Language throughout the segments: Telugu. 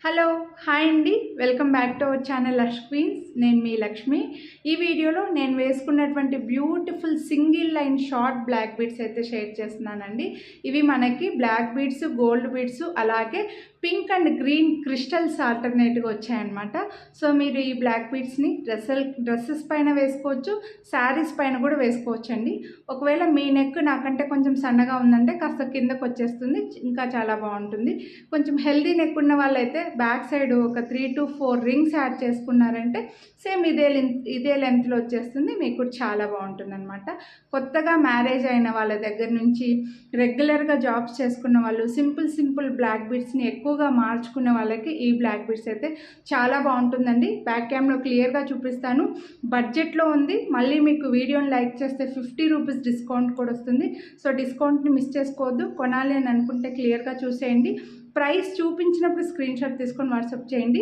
హలో హాయ్ అండి, welcome back to our channel lush queens. నేను మీ లక్ష్మి. ఈ వీడియోలో నేను వేసుకున్నటువంటి beautiful single line short black beads అయితే షేర్ చేస్తున్నానండి. ఇవి మనకి బ్లాక్ బీడ్స్, గోల్డ్ బీడ్స్, అలాగే పింక్ అండ్ గ్రీన్ క్రిస్టల్స్ ఆల్టర్నేట్గా వచ్చాయన్నమాట. సో మీరు ఈ బ్లాక్ బీడ్స్ని డ్రెస్సెస్ పైన వేసుకోవచ్చు, శారీస్ పైన కూడా వేసుకోవచ్చు అండి. ఒకవేళ మీ నెక్ నాకంటే కొంచెం సన్నగా ఉందంటే కాస్త కిందకు వచ్చేస్తుంది, ఇంకా చాలా బాగుంటుంది. కొంచెం హెల్దీ నెక్ ఉన్న వాళ్ళైతే బ్యాక్ సైడ్ ఒక 3 to 4 రింగ్స్ యాడ్ చేసుకున్నారంటే సేమ్ ఇదే లెంత్లో వచ్చేస్తుంది, మీకు చాలా బాగుంటుంది అనమాట. కొత్తగా మ్యారేజ్ అయిన వాళ్ళ దగ్గర నుంచి రెగ్యులర్గా జాబ్స్ చేసుకున్న వాళ్ళు సింపుల్ బ్లాక్ బీడ్స్ని ఎక్కువగా మార్చుకునే వాళ్ళకి ఈ బ్లాక్ బీడ్స్ అయితే చాలా బాగుంటుందండి. బ్యాక్ క్యామ్లో క్లియర్గా చూపిస్తాను. బడ్జెట్లో ఉంది. మళ్ళీ మీకు వీడియోని లైక్ చేస్తే 50 రూపీస్ డిస్కౌంట్ కూడా వస్తుంది. సో డిస్కౌంట్ని మిస్ చేసుకోవద్దు. కొనాలి అని అనుకుంటే క్లియర్గా చూసేయండి. ప్రైస్ చూపించినప్పుడు స్క్రీన్ షాట్ తీసుకొని వాట్సాప్ చేయండి.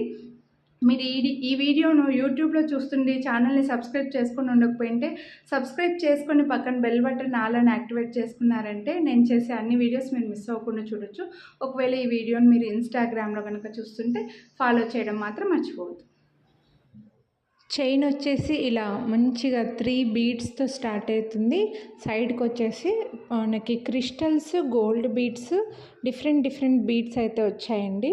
మీరు ఈ వీడియోను యూట్యూబ్లో చూస్తుండి ఛానల్ని సబ్స్క్రైబ్ చేసుకొని ఉండకపోయింటే సబ్స్క్రైబ్ చేసుకొని పక్కన బెల్ బటన్ ఆలని యాక్టివేట్ చేసుకున్నారంటే నేను చేసే అన్ని వీడియోస్ మీరు మిస్ అవ్వకుండా చూడొచ్చు. ఒకవేళ ఈ వీడియోని మీరు ఇన్స్టాగ్రామ్లో కనుక చూస్తుంటే ఫాలో చేయడం మాత్రం మర్చిపోవద్దు. చైన్ వచ్చేసి ఇలా మంచిగా 3 బీడ్స్తో స్టార్ట్ అవుతుంది. సైడ్కి వచ్చేసి మనకి crystals, gold beads, different beads అయితే వచ్చాయండి.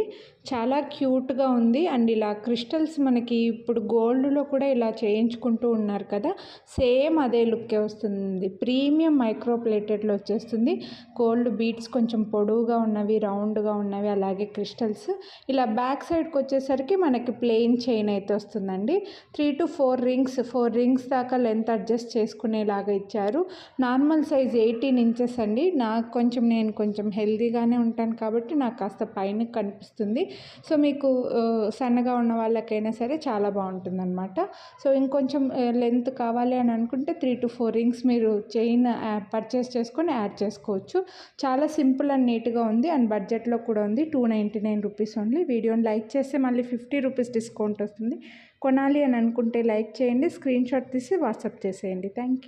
చాలా క్యూట్గా ఉంది. అండ్ ఇలా క్రిస్టల్స్ మనకి ఇప్పుడు గోల్డ్లో కూడా ఇలా చేయించుకుంటూ ఉన్నారు కదా, సేమ్ అదే లుక్కే వస్తుంది. ప్రీమియం మైక్రో ప్లేటెడ్లో వచ్చేస్తుంది. గోల్డ్ బీడ్స్ కొంచెం పొడవుగా ఉన్నవి, రౌండ్గా ఉన్నవి, అలాగే క్రిస్టల్స్. ఇలా బ్యాక్ సైడ్కి వచ్చేసరికి మనకి ప్లెయిన్ చైన్ అయితే వస్తుందండి. 3 to 4 రింగ్స్ దాకా లెంత్ అడ్జస్ట్ చేసుకునేలాగా ఇచ్చారు. నార్మల్ సైజ్ 18 ఇంచెస్ అండి. నేను కొంచెం హెల్దీగానే ఉంటాను కాబట్టి నాకు కాస్త పైన కనిపిస్తుంది. సో మీకు సన్నగా ఉన్న వాళ్ళకైనా సరే చాలా బాగుంటుంది అనమాట. సో ఇంకొంచెం లెంత్ కావాలి అని అనుకుంటే 3 to 4 రింగ్స్ మీరు చైన్ పర్చేస్ చేసుకొని యాడ్ చేసుకోవచ్చు. చాలా సింపుల్ అండ్ నీట్గా ఉంది. అండ్ బడ్జెట్లో కూడా ఉంది. 299 రూపీస్ ఓన్లీ. వీడియోని లైక్ చేస్తే మళ్ళీ 50 రూపీస్ డిస్కౌంట్ వస్తుంది. కొనాలి అని అనుకుంటే లైక్ చేయండి, స్క్రీన్ షాట్ తీసి వాట్సాప్ చేసేయండి. Thank you.